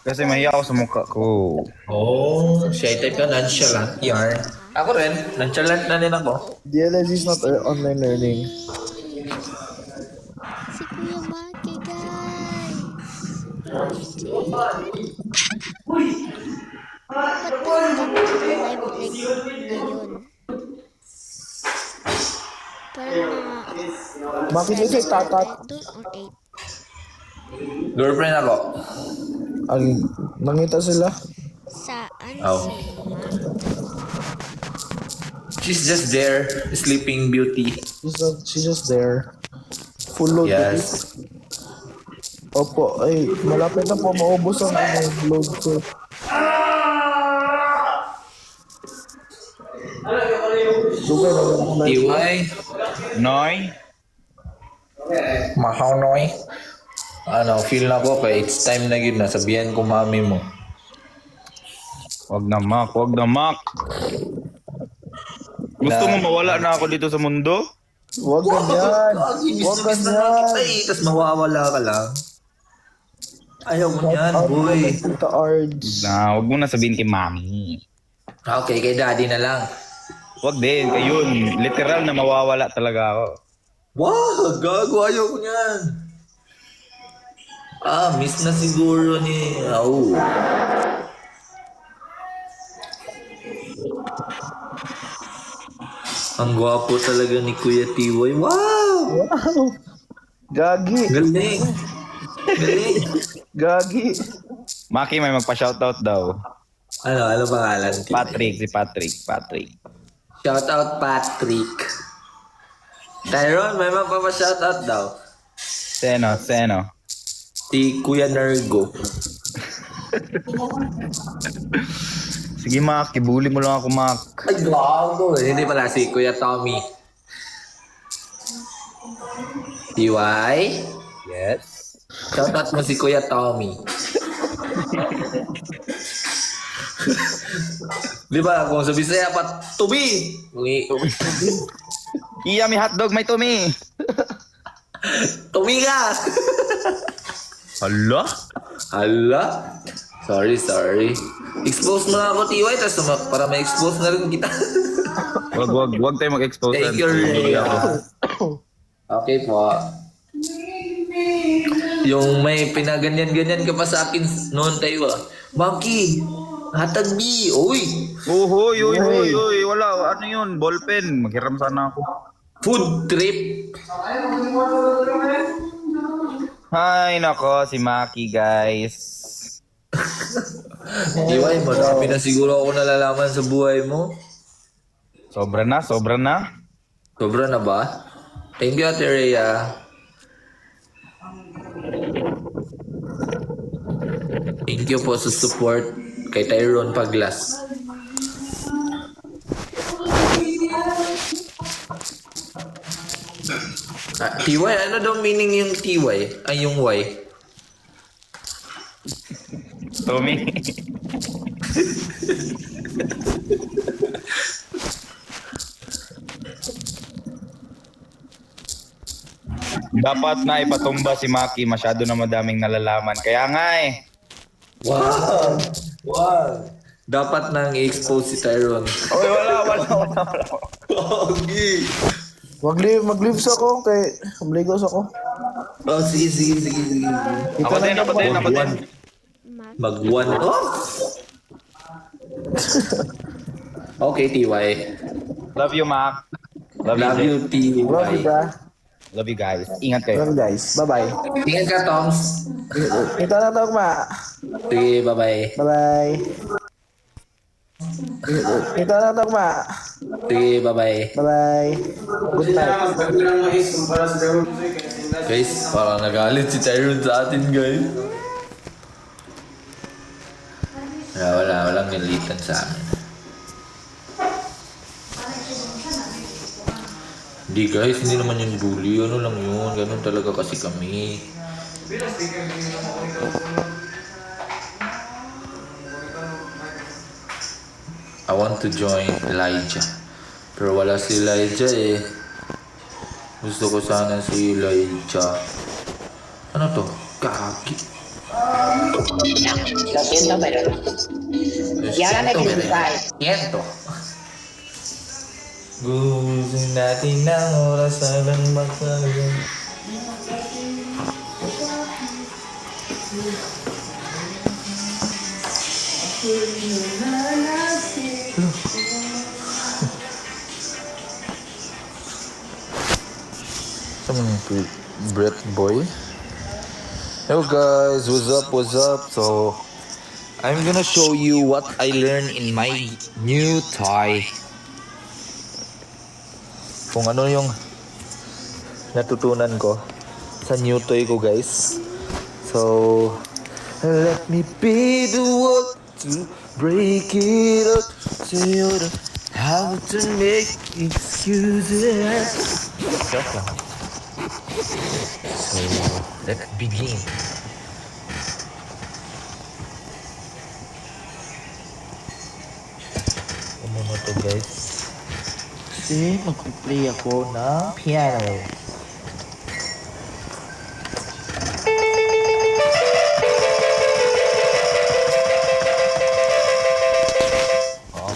Kasi mahiya ako sa mukha ko. Oh, siya type ka nonchalant yarn. Ako rin, nonchalant na din ako. DLS is not online learning. Si Kuya Maki, guys. Ba't ba hindi nag-live like ngayon? Parang mga Bakit ito tatat? doon or 8. Girlfriend ako. Ang nangita sila? Saan Oh. si Ma? She's just there, sleeping beauty. She's just there. Full load. Yes. Opo, ay, malapit na po maubos ang load ko. Dugay na lang. Tiway, Noy? mahanoy. Ano, feel na ko kay it's time na yun na sabihan ko mami mo. Wag na, Mac. Wag na, Mac. Gusto mo mawala na ako dito sa mundo? Huwag ganyan. Huwag ganyan. Tapos mawawala ka lang. Ayaw mo yan, boy. Tita Ards. Na, wag mo na sabihin kay mami. Okay, kay daddy na lang. Wag din, kayun. Literal na mawawala talaga ako. Wow, gago, ayaw ko yan. Miss na siguro ni... Oh. Ang gwapo talaga ni Kuya Tiway. Wow! Wow. Gagi. Galing. Galing. Gagi. Maki, may magpa-shoutout daw. Ano pangalan? Tiway? Patrick, si Patrick. Patrick. Shout out Patrick. Tyrone, may magpapa-shoutout daw. Seno, Seno. Si Kuya Nergo. Sige, Mac. Ibuli mo lang ako, Mac. Ay, gago. Hindi pala si Kuya Tommy. TY? Yes. Shoutout mo si Kuya Tommy. Di ba, kung sa Bisaya pa, Tubi! Iya, may hotdog, may tumi. Tubi ka! Hala? Hala? Sorry. Expose mo na ako, TY, tapos para ma-expose na rin kita. Wag tayo mag-expose. Thank you, Rhea. Okay po. Yung may pinaganyan-ganyan ka pa sa akin noon tayo Maki, hatag B, uy. Uy. Wala, ano yun? Ballpen. Maghiram sana ako. Food trip. Ay, nako, si Maki, guys. Iway, marami na siguro ako nalalaman sa buhay mo. Sobra na. Sobra na ba? Thank you, Ate Rhea. Thank you po sa support kay Tyrone Paglas. TY, ano daw meaning yung TY? Ay, yung Y? Tommy. Dapat na ipatumba si Maki. Masyado na madaming nalalaman. Kaya nga eh. Wow! Dapat nang i-expose si Tyrone. Oy, wala. Okay. Mag-leaves ako kay Obligos ako. Oh, sige. Ako din. Mag-one. Oh! Okay, TY. Love you, Mac. Love you, TY. Love you, bra. Love you, guys. Ingat kayo. Love you guys. Bye-bye. Ingat ka, Toms. Kita na to, ma. Sige, bye-bye. Bye-bye. Kita na to, ma. Sige, bye-bye. Bye-bye. Good night. Guys, parang nagalit si Tyrone sa atin, guys. Walang nilitan sa amin. Hindi guys, hindi naman yung bully. Ano lang yun, ganun talaga kasi kami. I want to join Elijah. Pero wala si Elijah eh. Gusto ko sana si Elijah. Ano to? Kaki. 200 meron. Y ahora me criticáis. Siento. Gusto natin ng oras hanggang magkaroon. Brett boy. Hello guys, what's up? So I'm gonna show you what I learned in my new toy. Kung ano yung natutunan ko sa new toy ko guys. So let me be the one to break it up. So you don't have to make excuses. Joke lang. So let's begin. Muna to guys. Kasi mag-play ako ng piano.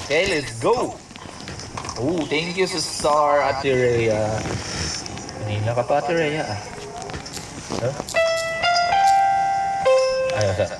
Okay, let's go! Oh, thank you sa Star Ate Rhea. Kanina ka pa Ate Rhea ah. Huh? Ayun sa.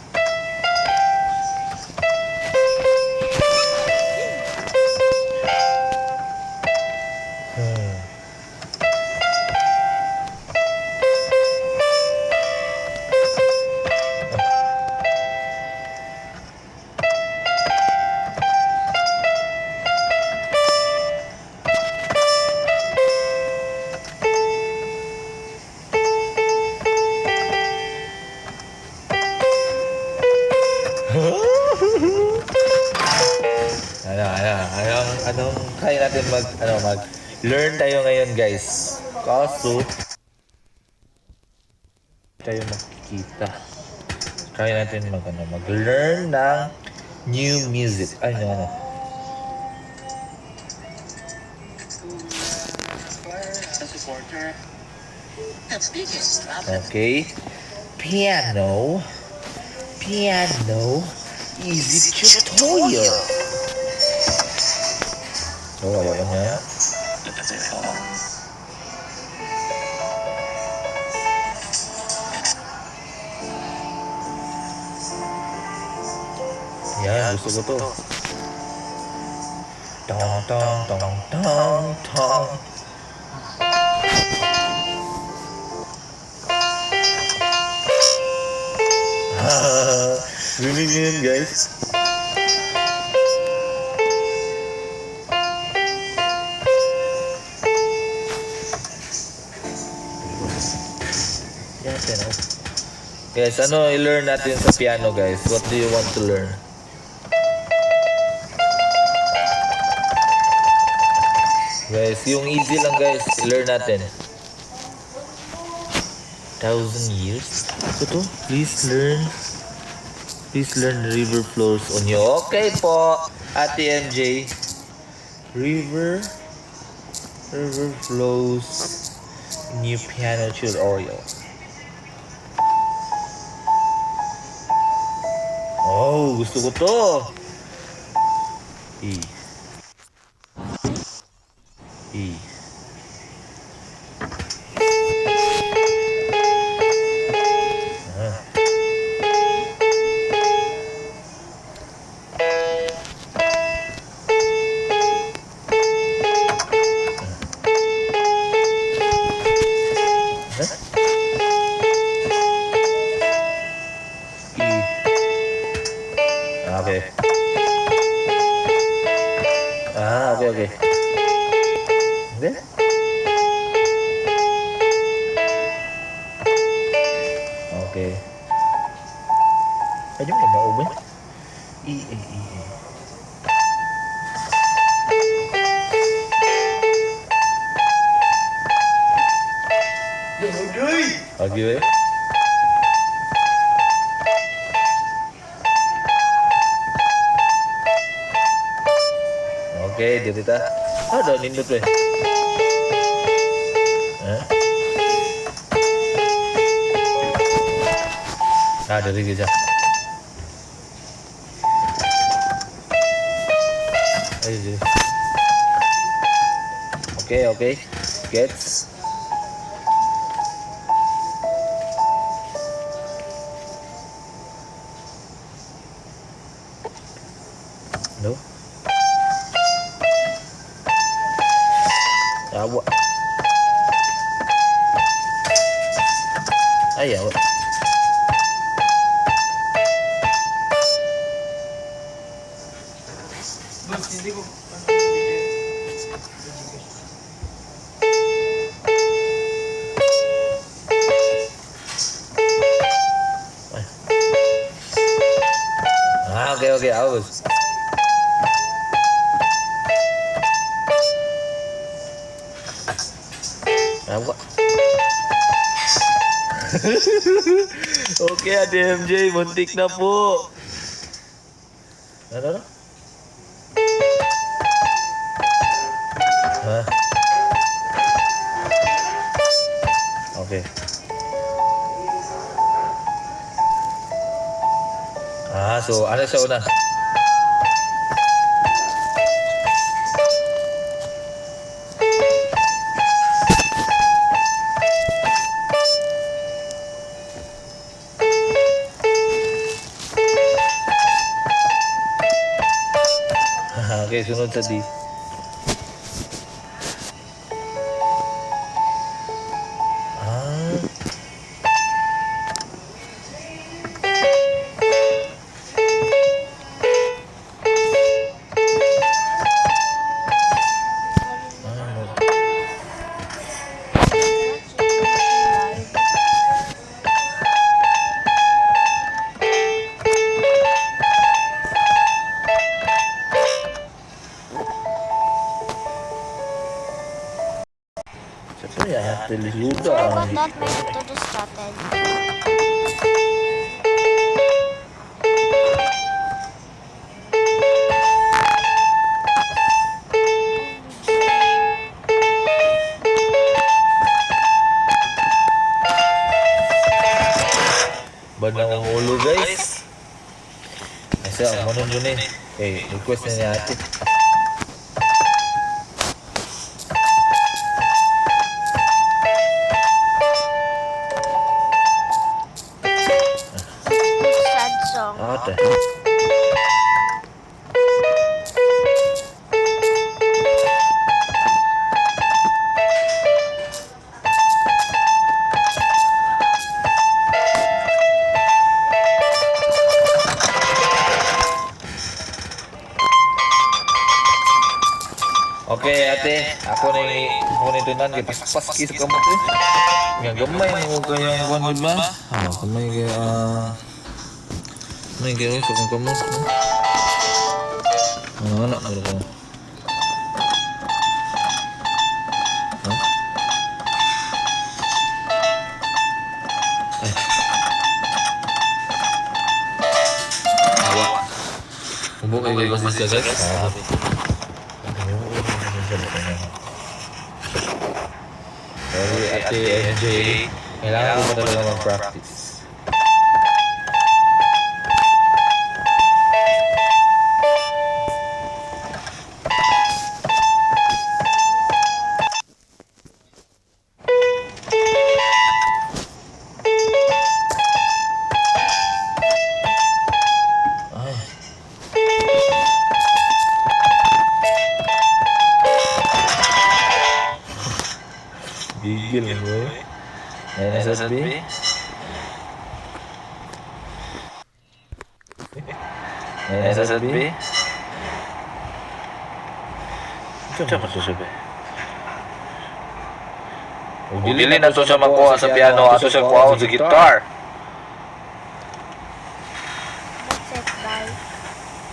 Anong try natin mag-learn tayo ngayon guys. Kaso tayo makikita. Try natin mag-learn ng new music. Okay. Piano easy tutorial. Oh, ayan nga. Yan, gusto ko to. Tong tong tong tong tong. Rinig yun guys. Guys, ano i-learn natin sa piano guys? What do you want to learn? Guys, yung easy lang guys, i-learn natin. 1,000 years? Ito to? Please learn river flows on you. Okay po, Ate MJ. River flows in your piano tutorial. Oh, gusto ko to. E. Okay. Okay. Hindi? Okay. Pwede mo mauban? E. Okay. Okay, dito ta. Ada nindot eh. Dari kita. Ay, okay, okay. Gets? No? Awa. Ay, awa. Okay, okay, awas. Awa. Okay, Ate MJ, muntik na po. Ano? Ha? Okay. So ano sa una? Okay, sunod sa D. Siyempre yan, teleluda. Sorry about that, my computer just started. Bandang ulo guys. Kasi ang manon yun eh. Okay, request na niya ate. Sad song. Ate. Okay ate, ako ni tunan kay paspas ki sa kamot eh. Nga gamay mo kaya kuan ba? Kamay kaya may kaya sa kamot. Ano ko? Ay. Awa. Umbo kay guys guys. Sorry, Ate MJ. Kailangan ko pa talaga mag-practice. Ay. Gigil mo eh. NSSB? NSSB? Ito ba sasabi? Dili na to siya makuha sa piano, ato siya kuha sa gitar.